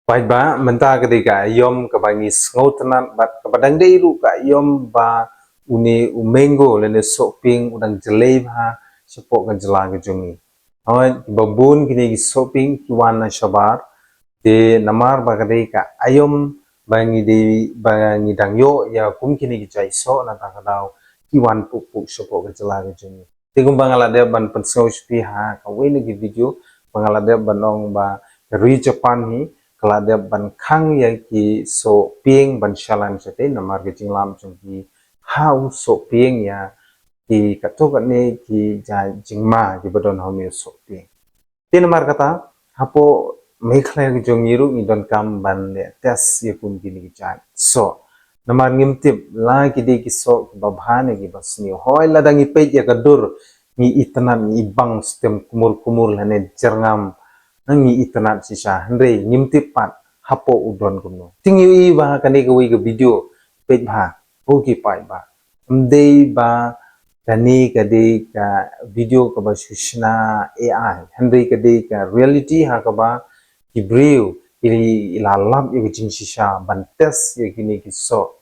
Baik ba menta ketika yom kebangi ngautenan bat kepadang deiru ka yom ba uni umengo lene shopping udang jelei ha sepok ke jela ke jongi. Hoi babun kini ki shopping kiwana shabar de namar ba ketika ayom bangi de bangi dang yo ya kum kini ki jai so na ta kadau kiwan pupuk sepok ke jela ke jongi. Tigum bangala de ban pensau spi ha ka wini ki video bangala de banong ba ri Japan hi kalau dia ban kang ya ki so pieng ban shalan sete namar ke jinglam chung ki how so pieng ya ki katok ne ki ja jingma ki bodon homi so pieng tin namar kata hapo mekhle ki jong yiru ni don kam ban le tes ye kum ki ni ja so namar ngimtip la ki de ki so ba bhane ki basni hoy la dangi pe ya kadur ni itanan ni bang stem kumur kumur lane jerngam nangi itanat sisa hendre ngimtip pat hapo udon kumno tingi i ba kani ka wi ka video page ba hoki pai ba mdei ba kani ka de ka video ka ba shushna AI hendre ka de ka reality ha ka ba ki breu ili ila lab ye jing sisa ban test ye kini ki so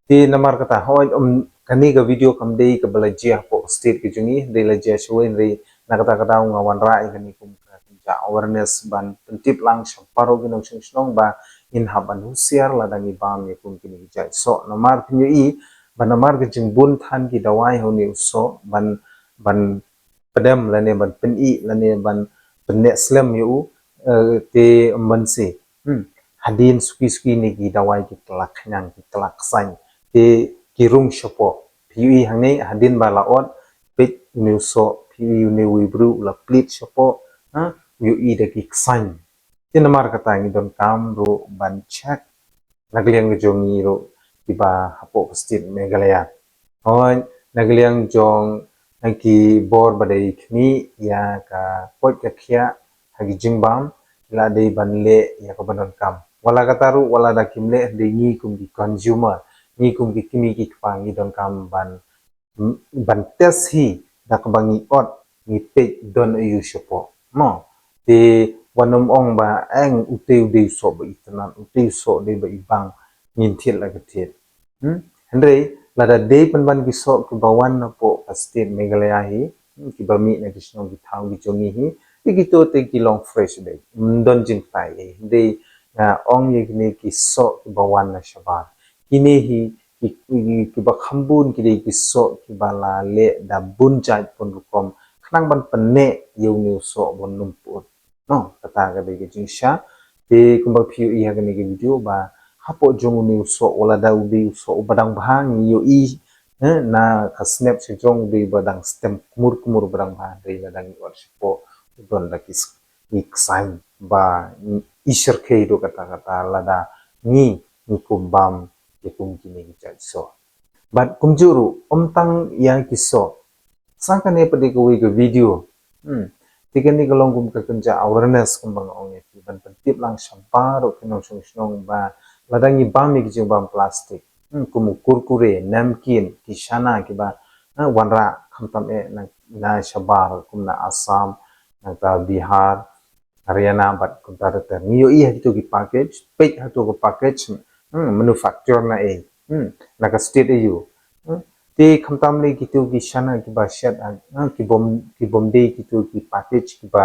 ti namar kata hoy kani ka video kam dei ka balaji hapo state ki jungi de la ja shwen re na kata kata ngawan rai kani kum ja awareness ban pentip lang samparo ginong sing ba in haban husiar ladangi bam ye kum kini ja so namar pinyo i ban namar ke jingbun than ki dawai honi so ban pedam lane ban peni lane ban penne slam yu te manse hadin suki suki ni ki dawai ki telak nyang ki telak san te kirung shopo pui hangne hadin balaot pit ni so pui ni wibru la plit shopo yu i de ki san tin namar kata ngi don kam ro ban check nagliang jongi ro tiba hapo stit megalaya hoi nagliang jong ki bor badai khni ya ka pot ka khia hagi jingbam la dei ban le ya ka banon kam wala kataru wala da kimle de ngi kum ki consumer ngi kum ki kimi ki kwangi don kam ban test hi da ka bangi ot ngi pe don yu shopo mo te wanom ong ba eng uteu de so ba itanan uteu so de ba ibang ngin thil la ka thil hendre lada de ban ki so ki bawan na po state megalaya hi ki ba mi na kisno ki thau ki jongi hi ki to te ki long fresh de don jin tai de ong ye ni ki so ki bawan na shabar kini hi ki ba khambun ki de ki so ki bala le da bun jai pon rukom khnang ban penne yu ni so bon numput no kata ga de ki jingsha te kumba phiu i ha ni ki video ba hapo jong ni so wala da ubi so badang bhang yu i na ka snap si jong di badang stem kumur kumur badang bhang de la dang or sipo don da kis iksain ba isher ke do kata kata lada ni kumbam ye kum kini ki so but kumjuru omtang yang kiso sangkane pade ko wi video tikani kalong kum ka kunja awareness kumbang ong ye ban pentip lang samparo kinong song ba ladangi bam ki bam plastik kumu kurkure namkin kishana kiba wanra khamtam e na shabar kumna Assam na ta Bihar Haryana bat kunta ta niyo i hito ki package page hito ko package manufacture na e na ka state e yu te khamtam le ki tu ki shana ki ba shat ki bom de ki tu ki package ki ba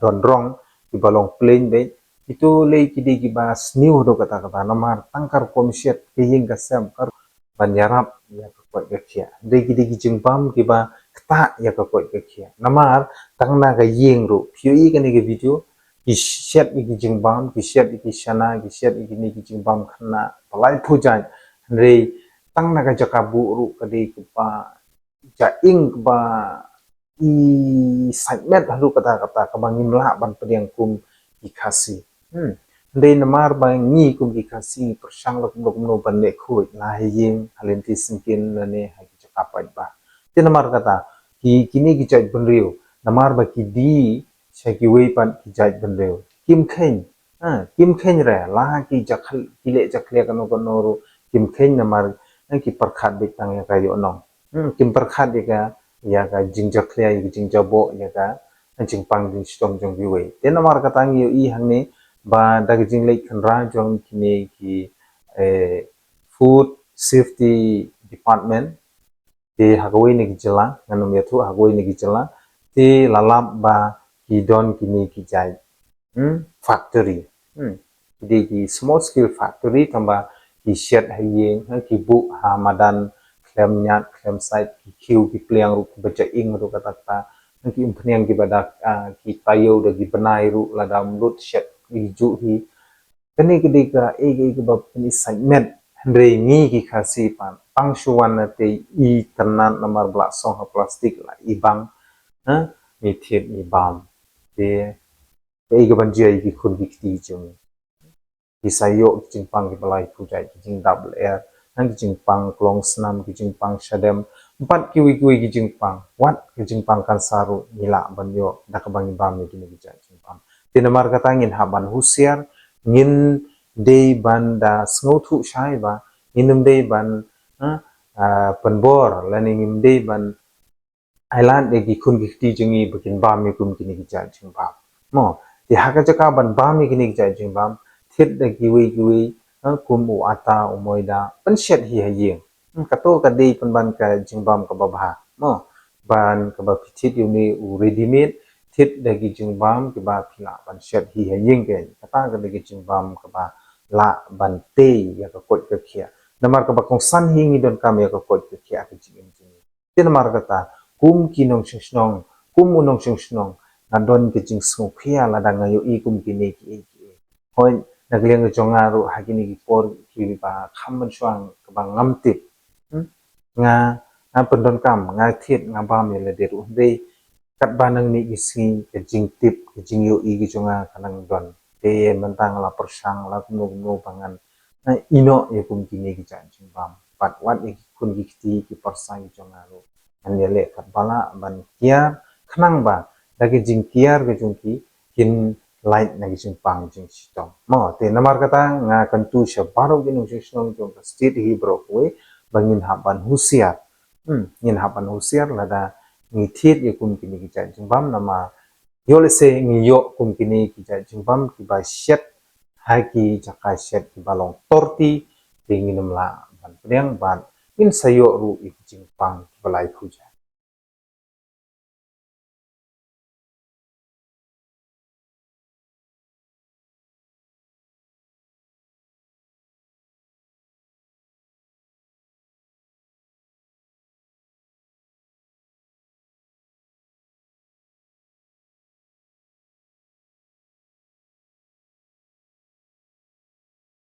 donrong ki ba long plain be itu le ki de ki ba sniu do kata kata namar tangkar komiset ke ying ka sam kar banyarap ya ka ko ka khia de ki jingbam ki ba kta ya ka ko ka khia namar tangna ka ying ru phiu i ka ni ki video ki shet ki jingbam ki shet ki shana ki shet ki ni ki jingbam khna palai phujan re tangna ka jakabu ru ka de ki ba ja ing ba i segment halu kata kata ka bangim la ban pediang kum ikasi de namar ba ngi kum ikasi persang lok no ban le khu la ying halenti singkin ne ha ki jakapai ba te namar kata ki kini ki jai bunriu namar ba ki di ki wei pan ki jai bunriu kim khen re la ki jakhal kile jakhle kanu kono ru kim khen namar ki perkhat be tang ya kayo no kim perkhat de ka ya ka jingjak khle ya jingjabo ya ka jingpang jing stom jong biwe te namar kata ngi i hangni ba dagi jing lei khanra jong kini ki food safety department ti hagoi ni gijala nganum yathu hagoi ni gijala ti lalap ba ki don kini ki jai factory jadi ki small scale factory tamba ki shed hayeng ki bu ha madan klem nyat klem site ki kiu ki pliang ru baca ing ru kata ki impniang ki badak ki tayo da ki benai ru ladam lut shed ki ju hi kani kidi ka ke bab ni segment andre ni ki khasi pan pangsuan na te I tenan nomor blak song ha plastik la I bang mi thiet mi bam te ke ban jai ki khun ki ti chung ki sayo ki pang ki balai pujai ki jing double air ki jing pang klong snam ki jing pang shadem empat ki wi ki jing pang wat ki jing pang kan saru nila banyo dak bang bam ni ki jing pang te nomor kata ngin haban husiar ngin dei banda sngo thu shai ba inum dei ban penbor lani ngim dei ban island de ki khun ki ti jingi bikin bam mi kum kini ki jing bam mo di haka jaka ban bam mi kini ki jing bam thiết de kiwi kum u ata u moida pen shet hi hayeng kato ka dei pen ban ka jingbam ka babha mo ban ka ba phithit uni u ready made thiết de ki jingbam ki ba phila ban shet hi hayeng ke kata ka de ki jingbam ka ba la ban te ya ka kot ka khia namar ka ba kong san hi ngi don kam ya ka kot ka khia ka jing tin namar kata kum kinong shnong kum unong shnong na don ke jing snu khia la da ngayo I kum ki ne ki hoi nagliang jongaru hagini ki por ki ba khamban chuang ba ngamtip nga pendon kam nga thiet nga ba me le deru de kat banang ni isi ke jing tip ke jing yo I ki jonga kanang don te mentang la persang la kuno bangan ino ye kum kini ki jan jing bam pat wat ye kun ki ti ki persang jongaru an ye le kat bala ban kiar khnang ba dagi jing kiar ke jungki kin light na gising pang jing sitong mo te namar kata nga kantu sya baro ginung sitong jong state hi bro we bangin haban husiar ngin haban husiar lada ngi thiet ye kum kini ki jing bam nama yole se ngi yo kum kini ki jing bam ki ba shet haki jaka shet ki balong torti te nginum la ban priang ban in sayo ru I jing pang balai puja